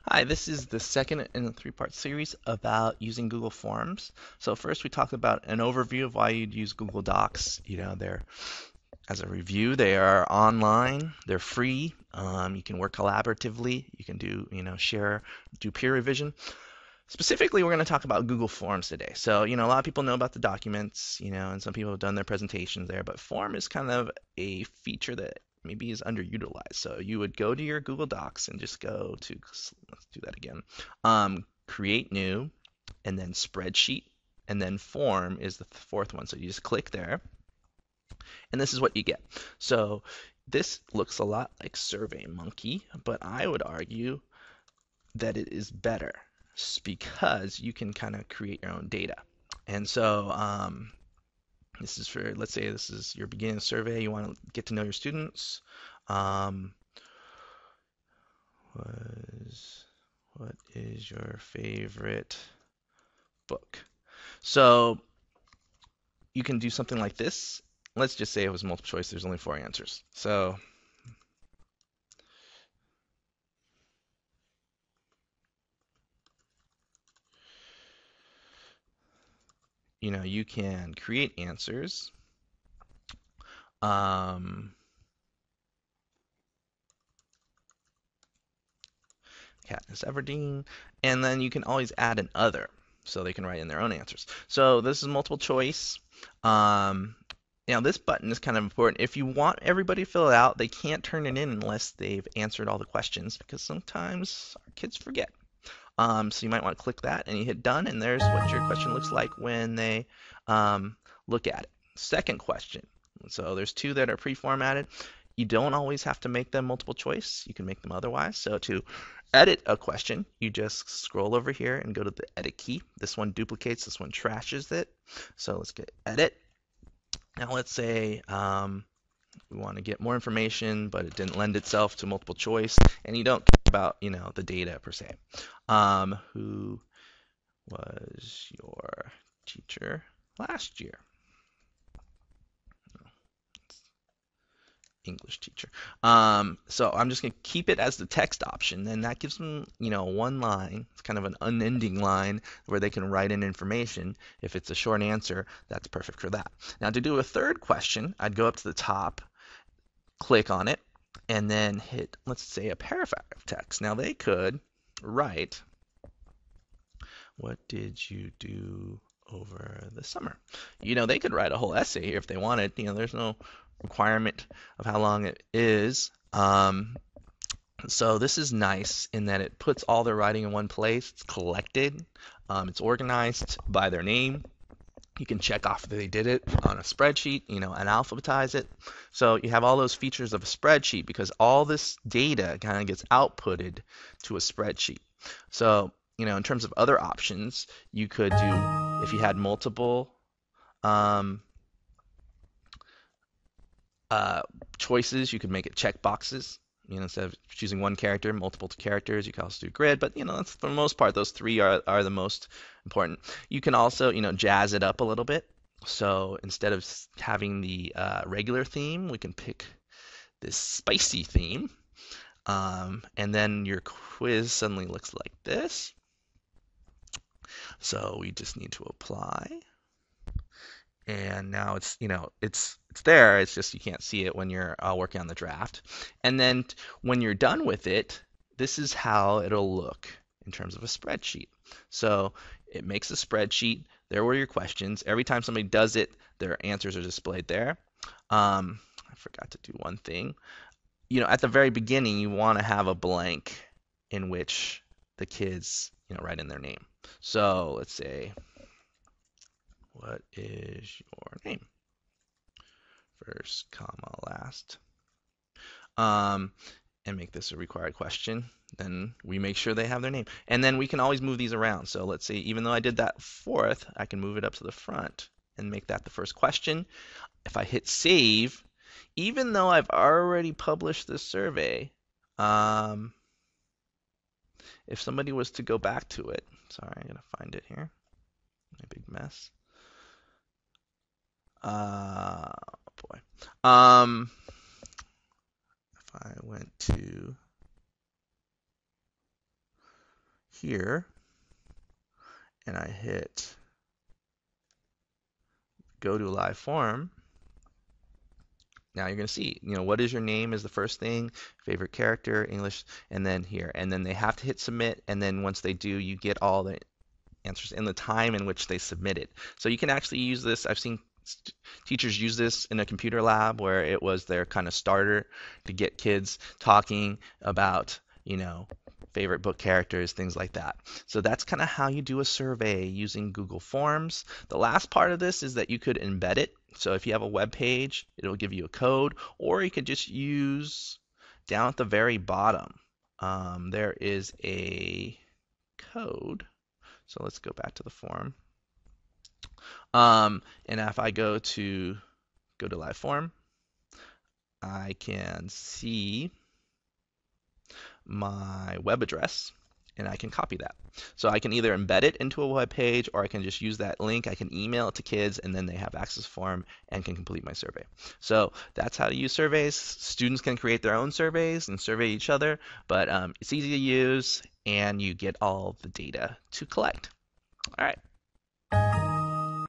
Hi, this is the second in a three-part series about using Google Forms. So first we talked about an overview of why you'd use Google Docs. They're as a review, they are online, they're free. You can work collaboratively. You can share, do peer revision. Specifically, we're going to talk about Google Forms today. So, a lot of people know about the documents, and some people have done their presentations there, but Form is kind of a feature that maybe is underutilized. So you would go to your Google Docs and just go to, let's do that again, create new, and then spreadsheet, and then form is the fourth one. So you just click there, and this is what you get. So this looks a lot like SurveyMonkey, but I would argue that it is better because you can kind of create your own data. And so this is for, let's say this is your beginning survey. You want to get to know your students. Um, was what is your favorite book? So you can do something like this. Let's just say it was multiple choice. There's only four answers. So you can create answers. Um, Katniss Everdeen, and then you can always add an other, so they can write in their own answers. So this is multiple choice. Um, this button is kind of important. If you want everybody to fill it out, they can't turn it in unless they've answered all the questions because sometimes our kids forget. So you might want to click that and you hit done, and there's what your question looks like when they look at it. Second question. So there's two that are pre-formatted. You don't always have to make them multiple choice. You can make them otherwise. So to edit a question, you just scroll over here and go to the edit key. This one duplicates, this one trashes it. So let's get edit. Now let's say we want to get more information, but it didn't lend itself to multiple choice, and you don't care about, the data per se. Who was your teacher last year? English teacher. So I'm just going to keep it as the text option, and that gives them, one line. It's kind of an unending line where they can write in information. If it's a short answer, that's perfect for that. Now, to do a third question, I'd go up to the top, click on it, and then hit, let's say, a paragraph text. Now, they could write, what did you do over the summer? They could write a whole essay here if they wanted. There's no requirement of how long it is. So this is nice in that it puts all their writing in one place. It's collected. It's organized by their name. You can check off that they did it on a spreadsheet, and alphabetize it. So you have all those features of a spreadsheet because all this data kind of gets outputted to a spreadsheet. So, in terms of other options, you could do, if you had multiple um, uh, choices, you could make it check boxes. Instead of choosing one character, multiple characters, you can also do grid. But that's, for the most part, those three are the most important. You can also jazz it up a little bit. So instead of having the regular theme, we can pick this spicy theme, and then your quiz suddenly looks like this. So we just need to apply, and now it's there. It's just you can't see it when you're working on the draft. And then when you're done with it, this is how it'll look in terms of a spreadsheet. So it makes a spreadsheet. There were your questions. Every time somebody does it, their answers are displayed there. I forgot to do one thing. At the very beginning, you want to have a blank in which the kids, write in their name. So let's say, what is your name? First, comma, last. Um, and make this a required question. Then we make sure they have their name. And then we can always move these around. So let's say, even though I did that fourth, I can move it up to the front and make that the first question. If I hit save, even though I've already published this survey, um, if somebody was to go back to it, sorry, I gotta find it here. My big mess. Boy. If I went to here and I hit go to a live form, now you're going to see, what is your name is the first thing, favorite character, English, and then here. And then they have to hit submit, and then once they do, you get all the answers in the time in which they submit it. So you can actually use this. I've seen teachers use this in a computer lab where it was their kind of starter to get kids talking about, favorite book characters, things like that. So that's kind of how you do a survey using Google Forms. The last part of this is that you could embed it. So if you have a web page, it'll give you a code, or you could just use down at the very bottom. There is a code. So let's go back to the form. And if I go to live form, I can see my web address and I can copy that. So I can either embed it into a web page or I can just use that link. I can email it to kids and then they have access form and can complete my survey. So that's how to use surveys. Students can create their own surveys and survey each other, but it's easy to use and you get all the data to collect. All right.